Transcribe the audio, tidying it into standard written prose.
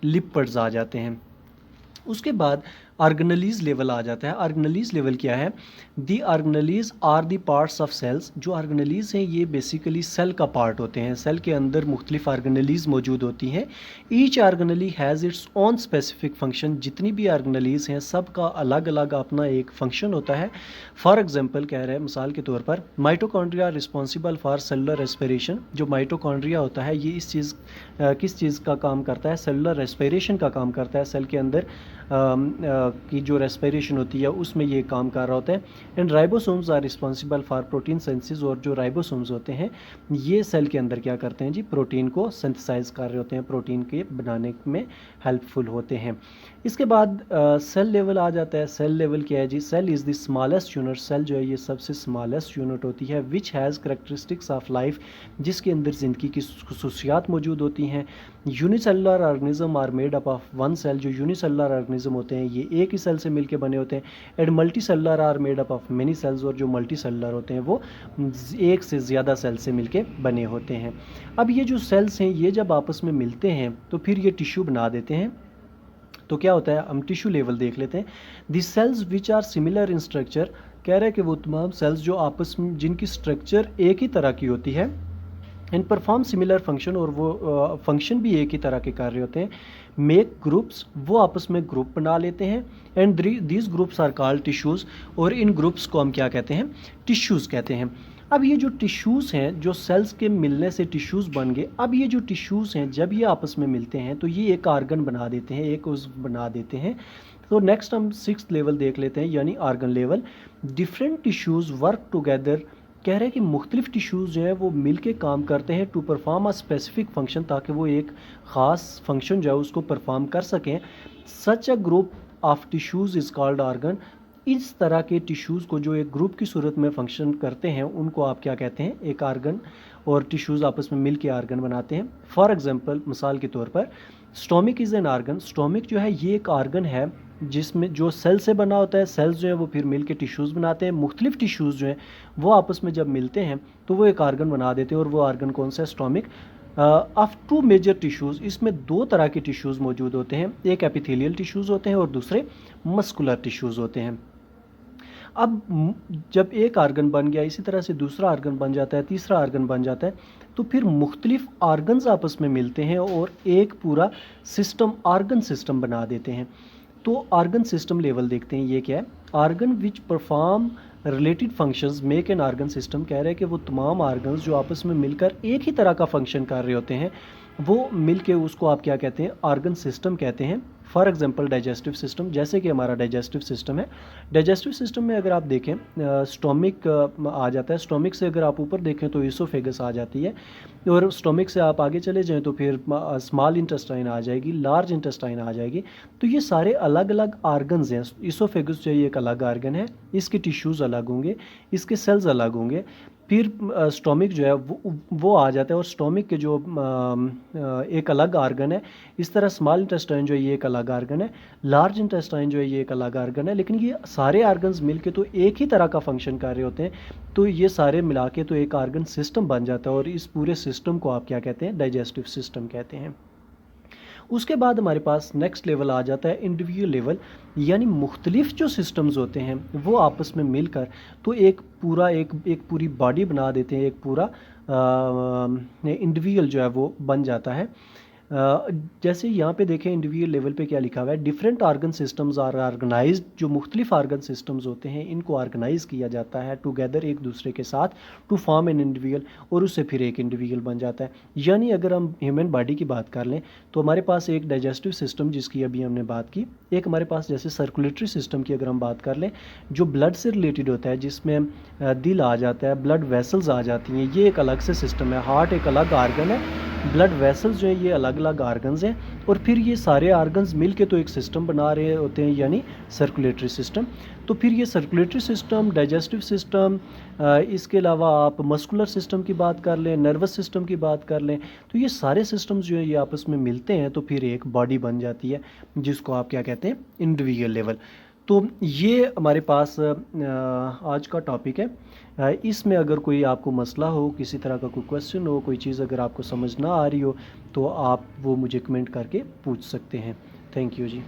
Lipids आ जाते हैं। उसके बाद ऑर्गेनेलीज लेवल आ जाता है। ऑर्गेनेलीज लेवल क्या है? The organelles are the parts of cells. जो ऑर्गेनेलीज हैं ये बेसिकली सेल का पार्ट होते हैं। सेल के अंदर मुख्तलिफ ऑर्गेनेलीज मौजूद होती हैं। Each organelle has its own specific function. जितनी भी ऑर्गेनेलीज हैं सब का अलग अलग अपना एक फंक्शन होता है। फॉर एग्जांपल कह रहे हैं, मिसाल के तौर पर mitochondria responsible for cellular respiration. जो माइटोकॉन्ड्रिया होता है ये किस चीज़ का काम करता है? सेलुलर रेस्पिरेशन का काम करता है। सेल के अंदर की जो रेस्पिरेशन होती है उसमें ये काम कर रहा होता है। And ribosomes are responsible for protein synthesis. और जो राइबोसोम्स होते हैं ये सेल के अंदर क्या करते हैं जी? प्रोटीन को सिंथेसाइज कर रहे होते हैं, प्रोटीन के बनाने में हेल्पफुल होते हैं। इसके बाद सेल लेवल आ जाता है। सेल लेवल क्या है जी? Cell is the smallest unit. Cell जो है ये सबसे स्मॉलेस्ट यूनिट होती है। Which has characteristics of life, जिसके अंदर ज़िंदगी की खसूसियात मौजूद होती हैं। Unicellular organism are made up of one cell. जो यूनिसेलुलर ऑर्गेनिज्म होते हैं ये एक ही सेल से मिलकर बने होते हैं। And multi cellular are made up of many cells. और जो मल्टी सेलुलर होते हैं वो एक से ज़्यादा सेल से मिलके बने होते हैं। अब ये जो सेल्स हैं ये जब आपस में मिलते हैं तो फिर ये टिश्यू बना देते हैं। तो क्या होता है? हम टिश्यू लेवल देख लेते हैं। The cells which are similar in structure. कह रहे हैं कि वो तमाम सेल्स जो आपस में जिनकी स्ट्रक्चर एक ही तरह की होती है, एंड परफॉर्म सिमिलर फंक्शन, और वो फंक्शन भी एक ही तरह के कर रहे होते हैं। मेक ग्रुप्स, वो आपस में ग्रुप बना लेते हैं। And these groups are called tissues. और इन ग्रुप्स को हम क्या कहते हैं? टिश्यूज़ कहते हैं। अब ये जो टिश्यूज़ हैं, जो सेल्स के मिलने से टिश्यूज़ बन गए, अब ये जो टिश्यूज़ हैं जब ये आपस में मिलते हैं तो ये एक आर्गन बना देते हैं, एक उज़्व बना देते हैं। तो नेक्स्ट हम 6th लेवल देख लेते हैं, यानी organ level. Different tissues work together. कह रहे हैं कि मुख्तलिफ टिश्यूज़ जो है वो मिल के काम करते हैं to perform a specific function, ताकि वो एक ख़ास फंक्शन जो है उसको परफॉर्म कर सकें। Such a group of tissues is called organ. इस तरह के टिश्यूज़ को जो एक ग्रुप की सूरत में फंक्शन करते हैं उनको आप क्या कहते हैं? एक आर्गन। और टिश्यूज़ आपस में मिल के आर्गन बनाते हैं। फॉर एग्जांपल, मिसाल के तौर पर stomach is an organ. Stomach जो है ये एक आर्गन है जिसमें जो सेल से बना होता है। सेल्स जो है वो फिर मिल के टिश्यूज़ बनाते हैं। मुख्तलिफ टिश्यूज़ जो हैं वो आपस में जब मिलते हैं तो वो एक आर्गन बना देते हैं। और वो आर्गन कौन सा है? Stomach. Of two major tissues, इसमें दो तरह के टिश्यूज़ मौजूद होते हैं। एक एपिथेलियल टिश्यूज़ होते हैं और दूसरे मस्कुलर टिश्यूज़ होते हैं। अब जब एक आर्गन बन गया, इसी तरह से दूसरा आर्गन बन जाता है, तीसरा आर्गन बन जाता है, तो फिर मुख्तलिफ आर्गन्स आपस में मिलते हैं और एक पूरा सिस्टम, आर्गन सिस्टम बना देते हैं। तो आर्गन सिस्टम लेवल देखते हैं, ये क्या है? Organ which perform related functions make an organ system. कह रहे हैं कि वो तमाम आर्गन्स जो आपस में मिलकर एक ही तरह का फंक्शन कर रहे होते हैं वो मिल के उसको आप क्या कहते हैं? आर्गन सिस्टम कहते हैं। फॉर एग्जांपल डाइजेस्टिव सिस्टम, जैसे कि हमारा डाइजेस्टिव सिस्टम है। डाइजेस्टिव सिस्टम में अगर आप देखें स्टोमिक आ जाता है। स्टोमिक से अगर आप ऊपर देखें तो ईसोफेगस आ जाती है। और स्टोमिक से आप आगे चले जाएं तो फिर स्मॉल इंटेस्टाइन आ जाएगी, लार्ज इंटेस्टाइन आ जाएगी। तो ये सारे अलग अलग आर्गन्स हैं। ईसोफेगस जो है ये एक अलग आर्गन है, इसके टिश्यूज़ अलग होंगे, इसके सेल्स अलग होंगे। फिर स्टोमिक जो है वो आ जाता है और स्टोमिक के जो एक अलग आर्गन है। इस तरह स्मॉल इंटेस्टाइन जो है ये एक अलग आर्गन है, लार्ज इंटेस्टाइन जो है ये एक अलग आर्गन है। लेकिन ये सारे आर्गन्स मिलके तो एक ही तरह का फंक्शन कर रहे होते हैं। तो ये सारे मिला के तो एक आर्गन सिस्टम बन जाता है और इस पूरे सिस्टम को आप क्या कहते हैं? डाइजेस्टिव सिस्टम कहते हैं। उसके बाद हमारे पास नेक्स्ट लेवल आ जाता है इंडिविजुअल लेवल, यानी मुख्तलिफ जो सिस्टम्स होते हैं वो आपस में मिलकर तो एक पूरी बॉडी बना देते हैं। एक पूरा इंडिविजुअल जो है वो बन जाता है। जैसे यहाँ पे देखें इंडिविजुअल लेवल पे क्या लिखा हुआ है? Different organ systems are organized. जो मुख्तलिफ आर्गन सिस्टम्स होते हैं इनको ऑर्गेनाइज किया जाता है टुगेदर, एक दूसरे के साथ, टू फॉर्म एन इंडिविजुअल, और उससे फिर एक इंडिविजुअल बन जाता है। यानी अगर हम ह्यूमन बॉडी की बात कर लें तो हमारे पास एक डाइजेस्टिव सिस्टम जिसकी अभी हमने बात की, एक हमारे पास जैसे सर्कुलेटरी सिस्टम की अगर हम बात कर लें जो ब्लड से रिलेटेड होता है, जिसमें दिल आ जाता है, ब्लड वेसल्स आ जाती हैं, ये एक अलग से सिस्टम है। हार्ट एक अलग आर्गन है, ब्लड वेसल्स जो है ये अलग अलग आर्गन्स हैं, और फिर ये सारे आर्गन्स मिल के तो एक सिस्टम बना रहे होते हैं, यानी सर्कुलेटरी सिस्टम। तो फिर ये सर्कुलेटरी सिस्टम, डाइजेस्टिव सिस्टम, इसके अलावा आप मस्कुलर सिस्टम की बात कर लें, नर्वस सिस्टम की बात कर लें, तो ये सारे सिस्टम्स जो है ये आपस में मिलते हैं तो फिर एक बॉडी बन जाती है जिसको आप क्या कहते हैं? Individual level. तो ये हमारे पास आज का टॉपिक है। इसमें अगर कोई आपको मसला हो, किसी तरह का कोई क्वेश्चन हो, कोई चीज़ अगर आपको समझ ना आ रही हो, तो आप वो मुझे कमेंट करके पूछ सकते हैं। Thank you ji.